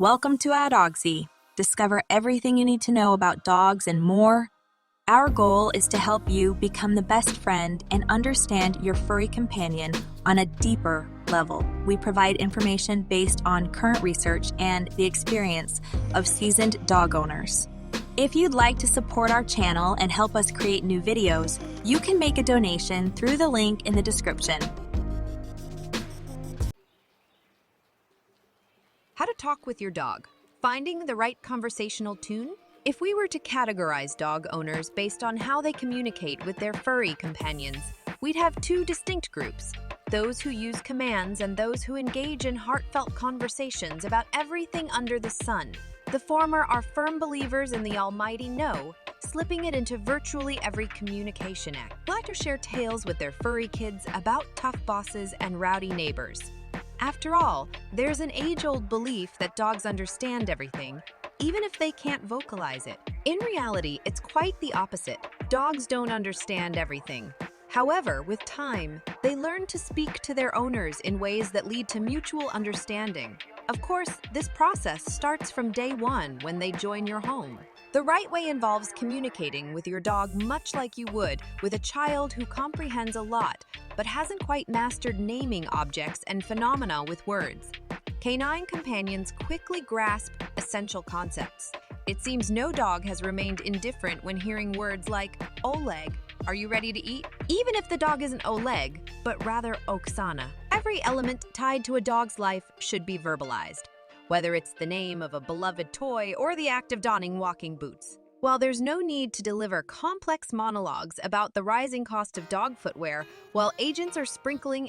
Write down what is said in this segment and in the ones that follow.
Welcome to Adogsy. Discover everything you need to know about dogs and more. Our goal is to help you become the best friend and understand your furry companion on a deeper level. We provide information based on current research and the experience of seasoned dog owners. If you'd like to support our channel and help us create new videos, you can make a donation through the link in the description. How to talk with your dog. Finding the right conversational tune? If we were to categorize dog owners based on how they communicate with their furry companions, we'd have two distinct groups: those who use commands and those who engage in heartfelt conversations about everything under the sun. The former are firm believers in the almighty no, slipping it into virtually every communication act. They like to share tales with their furry kids about tough bosses and rowdy neighbors. After all, there's an age-old belief that dogs understand everything, even if they can't vocalize it. In reality, it's quite the opposite. Dogs don't understand everything. However, with time, they learn to speak to their owners in ways that lead to mutual understanding. Of course, this process starts from day one when they join your home. The right way involves communicating with your dog much like you would with a child who comprehends a lot but hasn't quite mastered naming objects and phenomena with words. Canine companions quickly grasp essential concepts. It seems no dog has remained indifferent when hearing words like Oleg, are you ready to eat? Even if the dog isn't Oleg, but rather Oksana. Every element tied to a dog's life should be verbalized, whether it's the name of a beloved toy or the act of donning walking boots. While there's no need to deliver complex monologues about the rising cost of dog footwear while agents are sprinkling,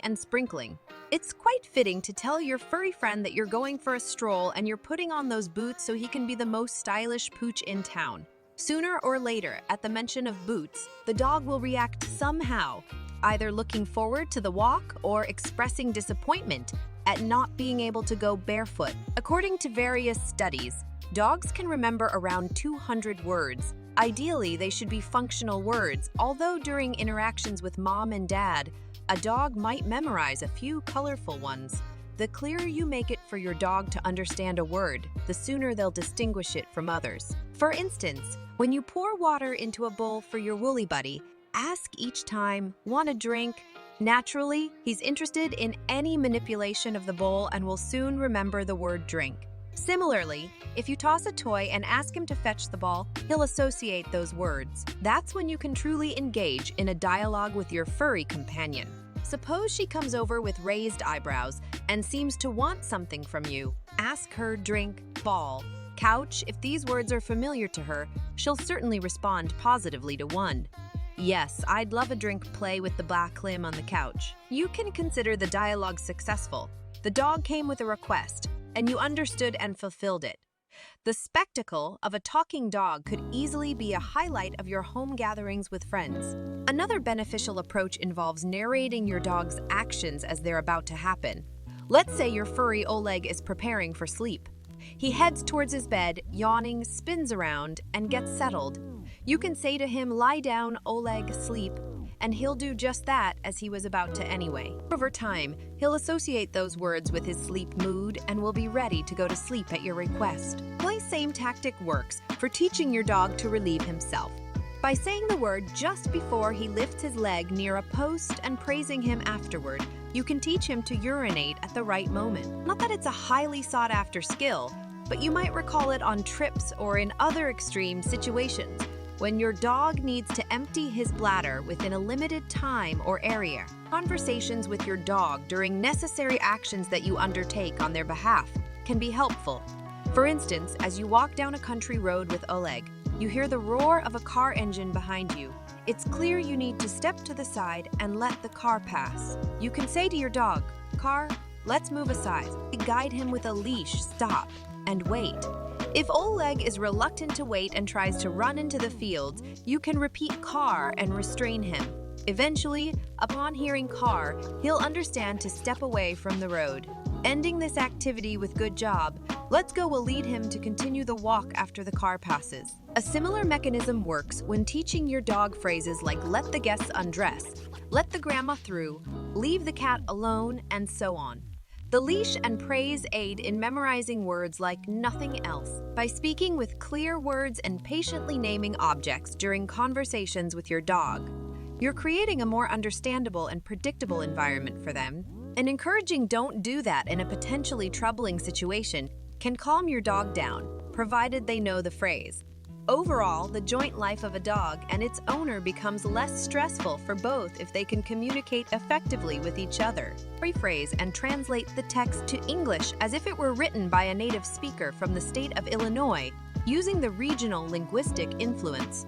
it's quite fitting to tell your furry friend that you're going for a stroll and you're putting on those boots so he can be the most stylish pooch in town. Sooner or later, at the mention of boots, the dog will react somehow, either looking forward to the walk or expressing disappointment at not being able to go barefoot. According to various studies, dogs can remember around 200 words. Ideally, they should be functional words, although during interactions with mom and dad, a dog might memorize a few colorful ones. The clearer you make it for your dog to understand a word, the sooner they'll distinguish it from others. For instance, when you pour water into a bowl for your woolly buddy, ask each time, "Want a drink?" Naturally, he's interested in any manipulation of the bowl and will soon remember the word drink. Similarly, if you toss a toy and ask him to fetch the ball, he'll associate those words. That's when you can truly engage in a dialogue with your furry companion. Suppose she comes over with raised eyebrows and seems to want something from you. Ask her drink, ball, couch. If these words are familiar to her, she'll certainly respond positively to one. Yes, I'd love a drink, play with the black limb on the couch. You can consider the dialogue successful. The dog came with a request, and you understood and fulfilled it. The spectacle of a talking dog could easily be a highlight of your home gatherings with friends. Another beneficial approach involves narrating your dog's actions as they're about to happen. Let's say your furry Oleg is preparing for sleep. He heads towards his bed, yawning, spins around, and gets settled. You can say to him, "Lie down, Oleg, sleep," and he'll do just that as he was about to anyway. Over time, he'll associate those words with his sleep mood and will be ready to go to sleep at your request. The same tactic works for teaching your dog to relieve himself. By saying the word just before he lifts his leg near a post and praising him afterward, you can teach him to urinate at the right moment. Not that it's a highly sought-after skill, but you might recall it on trips or in other extreme situations when your dog needs to empty his bladder within a limited time or area. Conversations with your dog during necessary actions that you undertake on their behalf can be helpful. For instance, as you walk down a country road with Oleg, you hear the roar of a car engine behind you. It's clear you need to step to the side and let the car pass. You can say to your dog, "Car, let's move aside." Guide him with a leash, stop, and wait. If Oleg is reluctant to wait and tries to run into the fields, you can repeat "car" and restrain him. Eventually, upon hearing "car," he'll understand to step away from the road. Ending this activity with "good job, let's go" will lead him to continue the walk after the car passes. A similar mechanism works when teaching your dog phrases like "let the guests undress," "let the grandma through," "leave the cat alone," and so on. The leash and praise aid in memorizing words like nothing else. By speaking with clear words and patiently naming objects during conversations with your dog, you're creating a more understandable and predictable environment for them. And encouraging "don't do that" in a potentially troubling situation can calm your dog down, provided they know the phrase. Overall, the joint life of a dog and its owner becomes less stressful for both if they can communicate effectively with each other. Rephrase and translate the text to English as if it were written by a native speaker from the state of Illinois, using the regional linguistic influence.